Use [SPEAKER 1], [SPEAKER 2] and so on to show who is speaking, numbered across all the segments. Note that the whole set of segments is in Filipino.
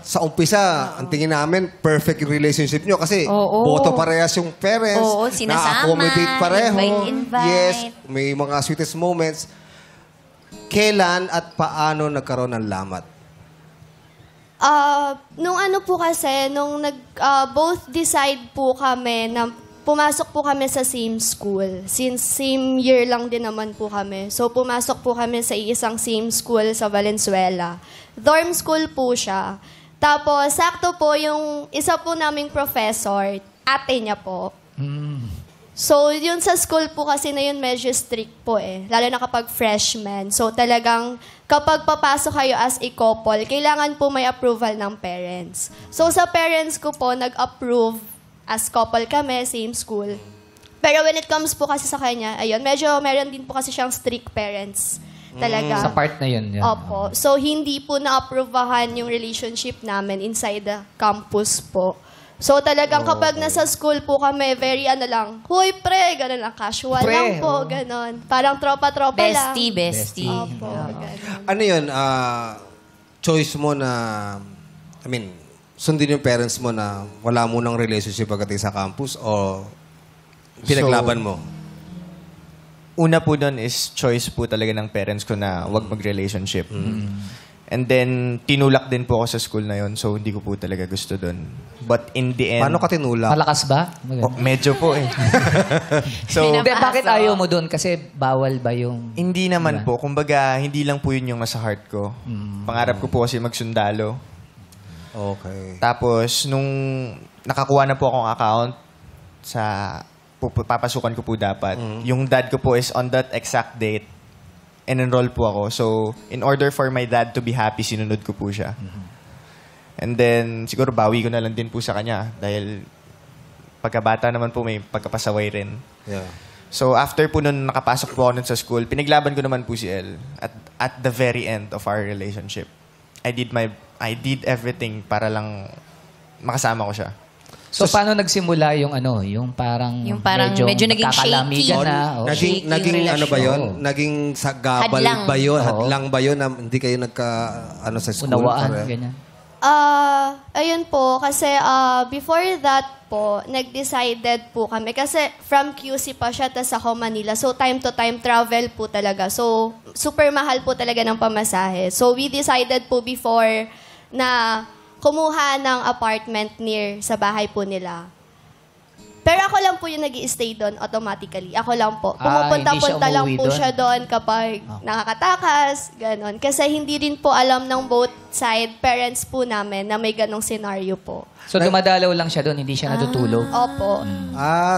[SPEAKER 1] sa umpisa, ang tingin namin, perfect yung relationship nyo kasi boto parehas yung parents.
[SPEAKER 2] Oo, sinasama,
[SPEAKER 1] na-accommodate pareho.
[SPEAKER 2] invite.
[SPEAKER 1] Yes, may mga sweetest moments. Kailan at paano nagkaroon ng lamat?
[SPEAKER 3] Nung ano po kasi, nung both decide po kami na pumasok po kami sa same school. Since same year lang din naman po kami. So, pumasok po kami sa isang same school sa Valenzuela. Dorm school po siya. Tapos, sakto po yung isa po naming professor, ate niya po. So, yun sa school po kasi na yun medyo strict po eh. Lalo na kapag freshman. So, talagang kapag papasok kayo as a couple, kailangan po may approval ng parents. So, sa parents ko po, nag-approve as couple kami, same school. Pero when it comes po kasi sa kanya, ayun, medyo meron din po kasi siyang strict parents. Talaga.
[SPEAKER 4] Sa part na yun.
[SPEAKER 3] Opo. So, hindi po na-approvahan yung relationship namin inside the campus po. So, talagang kapag nasa school po kami, very lang, huy, pre, gano'n lang, casual lang po, gano'n. Parang tropa-tropa lang.
[SPEAKER 2] Bestie.
[SPEAKER 3] Opo, gano'n.
[SPEAKER 1] Ano yun? Choice mo na, sundin yung parents mo na wala mo ng relationship pagdating sa campus o pinaglaban mo?
[SPEAKER 5] Una po doon is choice po talaga ng parents ko na wag mag-relationship. And then, tinulak din po ako sa school na yon, so hindi ko po talaga gusto doon. But in the end...
[SPEAKER 1] Paano ka tinulak?
[SPEAKER 4] Malakas ba?
[SPEAKER 5] Medyo po eh. So,
[SPEAKER 4] Bakit ayaw mo doon? Kasi bawal ba yung...
[SPEAKER 5] hindi naman po. Kumbaga, hindi lang po yun yung nasa heart ko. Pangarap ko po kasi magsundalo.
[SPEAKER 1] Okay.
[SPEAKER 5] Tapos, nung nakakuha na po akong account sa papasukan ko po dapat, yung dad ko po is on that exact date, and-enroll po ako. So, in order for my dad to be happy, sinunod ko po siya. And then, siguro bawi ko na lang din po sa kanya dahil pagkabata naman po may pagkapasaway rin.
[SPEAKER 1] Yeah.
[SPEAKER 5] So, after po nun nakapasok po ako nun sa school, pinaglaban ko naman po si Elle at the very end of our relationship. I did everything para lang makasama ko siya.
[SPEAKER 4] So, paano nagsimula yung yung parang
[SPEAKER 2] medyo naging
[SPEAKER 4] kakalamigan
[SPEAKER 2] shaky.
[SPEAKER 4] na?
[SPEAKER 1] Naging ano ba yun? Naging sagabal
[SPEAKER 2] Hadlang.
[SPEAKER 1] ba yun? Hadlang ba yun na hindi kayo sa school?
[SPEAKER 4] Unawaan, ganyan.
[SPEAKER 3] Ayun po, kasi before that po, nag-decided po kami. Kasi from QC pa siya, tas ako Manila. So, time to time travel po talaga. So, super mahal po talaga ng pamasahe. So, we decided po before na kumuha ng apartment near sa bahay po nila. Pero ako lang po yung nag-i-stay doon automatically. Ako lang po. Pumupunta-punta lang po siya doon kapag nakakatakas, ganon. Kasi hindi rin po alam ng both side parents po namin na may ganong scenario po.
[SPEAKER 4] So, dumadalaw lang siya doon, hindi siya natutulog?
[SPEAKER 3] Opo.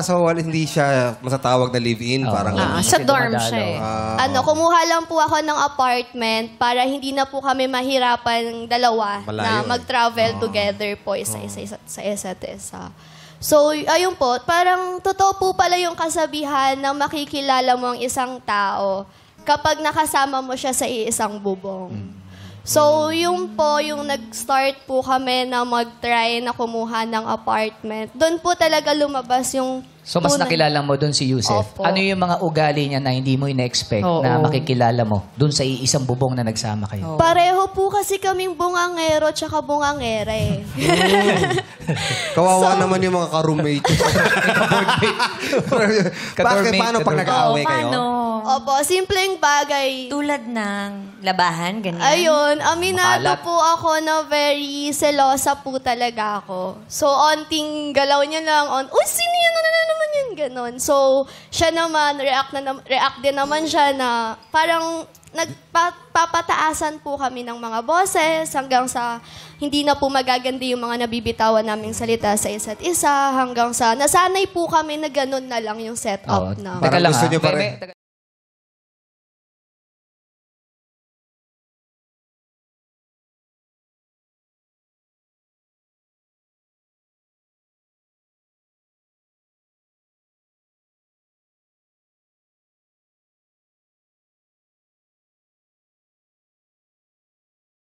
[SPEAKER 1] So hindi siya masatawag na live-in. Parang
[SPEAKER 2] Sa dorm siya eh.
[SPEAKER 3] Kumuha lang po ako ng apartment para hindi na po kami mahirapan dalawa na mag-travel together po sa isa't isa. So, ayun po, parang totoo po pala yung kasabihan na makikilala mo ang isang tao kapag nakasama mo siya sa iisang bubong. So, yung po, yung nag-start po kami na mag-try na kumuha ng apartment, doon po talaga lumabas yung...
[SPEAKER 4] So, mas nakilala mo doon si Yusef.
[SPEAKER 3] Opo.
[SPEAKER 4] Ano yung mga ugali niya na hindi mo ina-expect na makikilala mo doon sa iisang bubong na nagsama kayo?
[SPEAKER 3] Pareho po kasi kaming bungangero tsaka bungangere.
[SPEAKER 1] kawawa naman yung mga ka-roommate. Bakit? Paano pag nag-aaway kayo?
[SPEAKER 3] Opo, simpleng bagay.
[SPEAKER 2] Tulad ng labahan, ganyan.
[SPEAKER 3] Ayun, aminado po ako na very selosa po talaga ako. So, onting galaw niya lang, sino yan? Ano na naman yun? Ganon. So, siya naman, react din naman siya na parang nagpapataasan po kami ng mga boses hanggang sa hindi na po magaganda yung mga nabibitawan naming salita sa isa't isa hanggang sa nasanay po kami na ganon na lang yung setup na.
[SPEAKER 1] Parang gusto niyo pa rin.